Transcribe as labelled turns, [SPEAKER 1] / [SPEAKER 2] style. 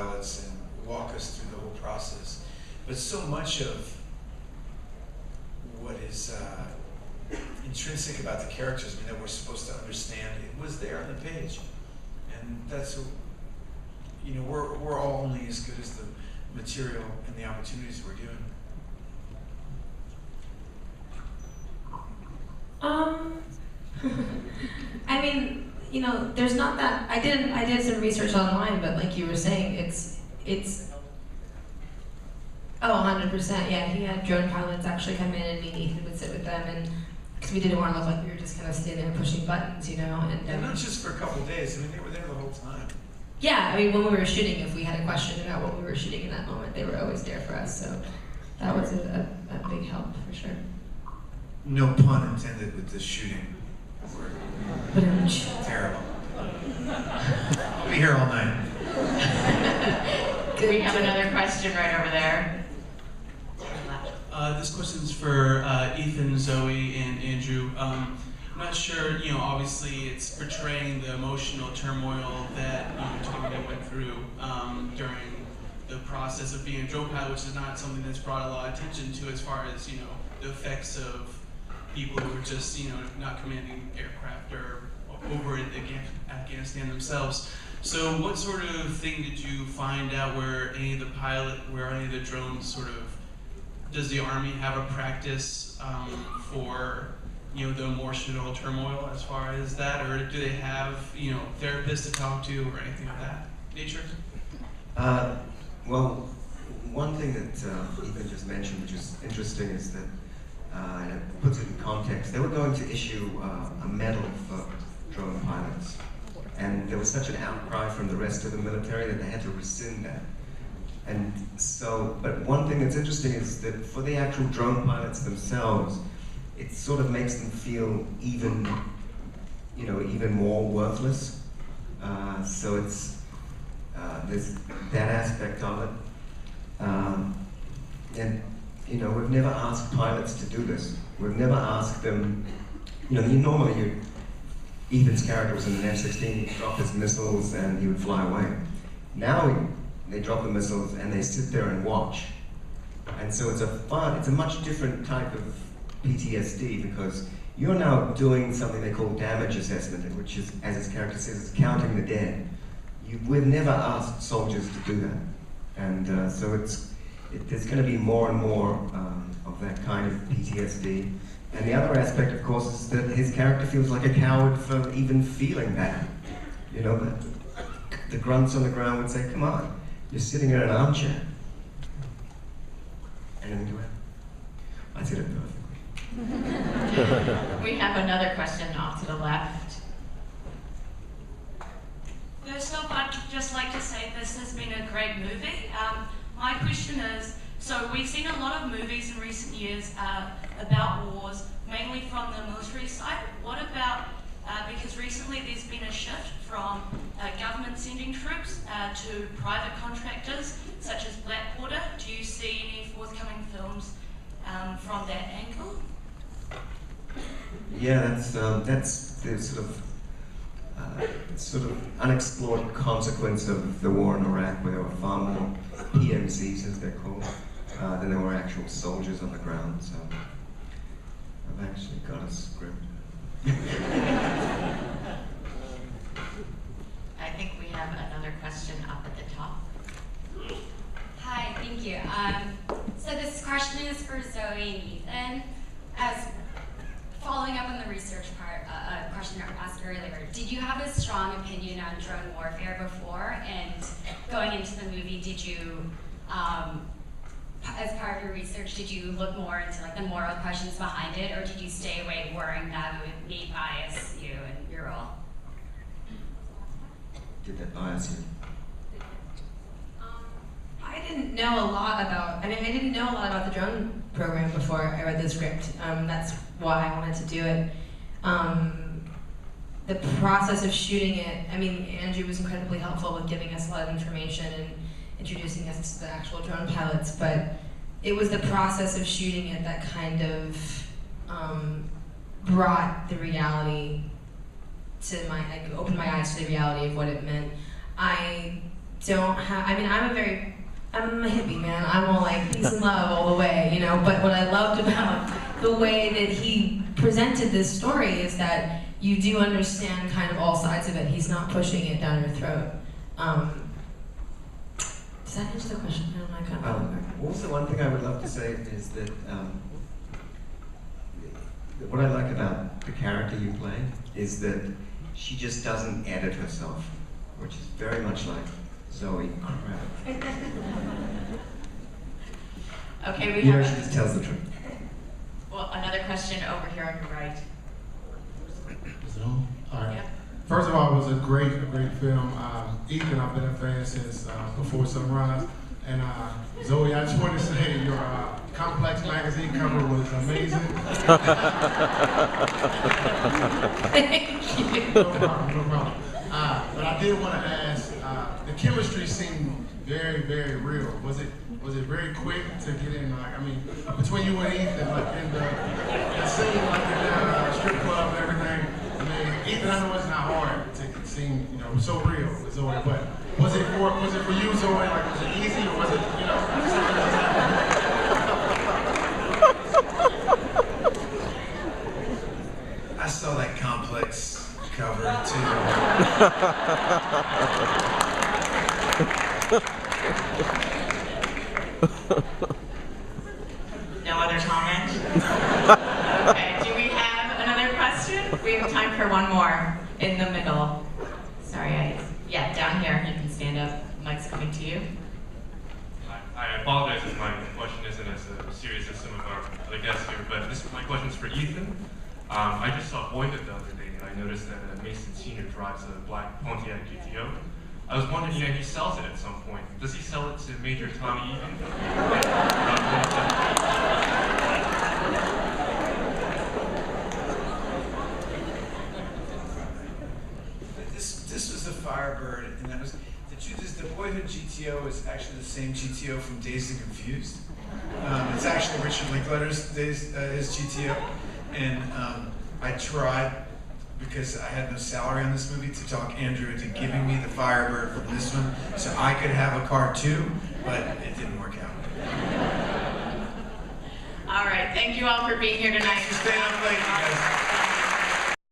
[SPEAKER 1] pilots and walk us through the whole process. But so much of what is intrinsic about the characters, that we're supposed to understand, it was there on the page. And that's, we're all only as good as the material and the opportunities we're given.
[SPEAKER 2] I mean, there's not that. I did some research online, but like you were saying, it's. 100%. Yeah, he had drone pilots actually come in, and Ethan would sit with them, and because we didn't want to look like we were just kind of standing there pushing buttons, and
[SPEAKER 1] not just for a couple of days. They were there the whole time.
[SPEAKER 2] Yeah, when we were shooting, if we had a question about what we were shooting in that moment, they were always there for us. So that was a big help for sure.
[SPEAKER 1] No pun intended with this shooting. Terrible. I'll be here all night.
[SPEAKER 3] We have another question right over there.
[SPEAKER 4] This question is for Ethan, Zoe, and Andrew. I'm not sure, obviously it's portraying the emotional turmoil that Tribeca went through during the process of being a drone pilot, which is not something that's brought a lot of attention to as far as, the effects of people who are just, not commanding aircraft or over in Afghanistan themselves. So what sort of thing did you find out where any of the drones sort of, does the Army have a practice for, the emotional turmoil as far as that, or do they have, therapists to talk to or anything of that nature?
[SPEAKER 5] Well, one thing that Ethan just mentioned, which is interesting, is that, and it puts it in context, they were going to issue a medal for drone pilots. And there was such an outcry from the rest of the military that they had to rescind that. And so, but one thing that's interesting is that for the actual drone pilots themselves, it sort of makes them feel even more worthless. So it's, there's that aspect of it. And, we've never asked pilots to do this. We've never asked them, normally Ethan's character was in an F-16, he'd drop his missiles and he would fly away. Now they drop the missiles and they sit there and watch. And so it's a much different type of PTSD because you're now doing something they call damage assessment, which is, as his character says, is counting the dead. We've never asked soldiers to do that. And so there's going to be more and more of that kind of PTSD. And the other aspect, of course, is that his character feels like a coward for even feeling that. The grunts on the ground would say, come on, you're sitting in an armchair. Anything to add? I said it perfectly.
[SPEAKER 3] We have another question off to the left.
[SPEAKER 6] First off, I'd just like to say this has been a great movie. My question is, so we've seen a lot of movies in recent years about wars, mainly from the military side. What about, because recently there's been a shift from government sending troops to private contractors, such as Blackwater. Do you see any forthcoming films from that angle?
[SPEAKER 5] Yeah, that's the sort of unexplored consequence of the war in Iraq, where there were far more PMCs, as they're called, than there were actual soldiers on the ground. So I've actually got a script.
[SPEAKER 3] I think we have another question up at the top.
[SPEAKER 7] Hi, thank you. So this question is for Zoe and Ethan. As following up on the research part, a question I asked earlier, did you have a strong opinion on drone warfare before? And going into the movie, did you, as part of your research, did you look more into the moral questions behind it, or did you stay away worrying that it would may bias you and your role?
[SPEAKER 5] Did that bias you?
[SPEAKER 2] I didn't know a lot about the drone program before I read the script. That's why I wanted to do it. The process of shooting it, Andrew was incredibly helpful with giving us a lot of information and introducing us to the actual drone pilots, but it was the process of shooting it that kind of brought the reality to opened my eyes to the reality of what it meant. I don't have, I mean, I'm a hippie, man. I'm all like peace and love all the way, you know, but what I loved about the way that he presented this story is that you do understand kind of all sides of it. He's not pushing it down your throat. Does that answer the question? I don't know, I kind of
[SPEAKER 5] Also, one thing I would love to say is that what I like about the character you play is that she just doesn't edit herself, which is very much like Zoe Kravitz.
[SPEAKER 3] Okay, we
[SPEAKER 5] You know,
[SPEAKER 3] have
[SPEAKER 5] she just tells the truth.
[SPEAKER 3] well, another question over here on your right.
[SPEAKER 8] Zoom? All right.
[SPEAKER 3] Yep.
[SPEAKER 8] First of all, it was a great film. Ethan, I've been a fan since before Sunrise. And Zoe, I just wanted to say your Complex magazine cover was amazing.
[SPEAKER 2] Thank you.
[SPEAKER 8] No problem. But I did want to ask, the chemistry seemed very, very real. Was it very quick to get in, like, I mean, between you and Ethan, like in the scene, like in the strip club and everything, I mean, Ethan, I know it's not hard to seem, you know, so real with Zoe, but was it for you, Zoe, like, was it easy, or was it, you know, something that happened?
[SPEAKER 1] I saw that Complex cover too.
[SPEAKER 3] No other comment? Okay, do we have another question? We have time for one more in the middle. Sorry, yeah, down here, you can stand up. Mic's coming to you.
[SPEAKER 9] I apologize if my question isn't as serious as some of our other guests here, but my question is for Ethan. I just saw Boyhood the other day, and I noticed that Mason Sr. drives a black Pontiac GTO. I was wondering, you know, he sells it at some point. Does he sell it to Major Tommy Egan?
[SPEAKER 1] This was the Firebird, and that was the truth is the Boyhood GTO is actually the same GTO from Dazed and Confused. It's actually Richard Linklater's his GTO, and I tried, because I had no salary on this movie, to talk Andrew into giving me the Firebird from this one so I could have a car too, but it didn't work out.
[SPEAKER 3] All right, thank you all for being here tonight.
[SPEAKER 1] Thanks for staying up late, you guys.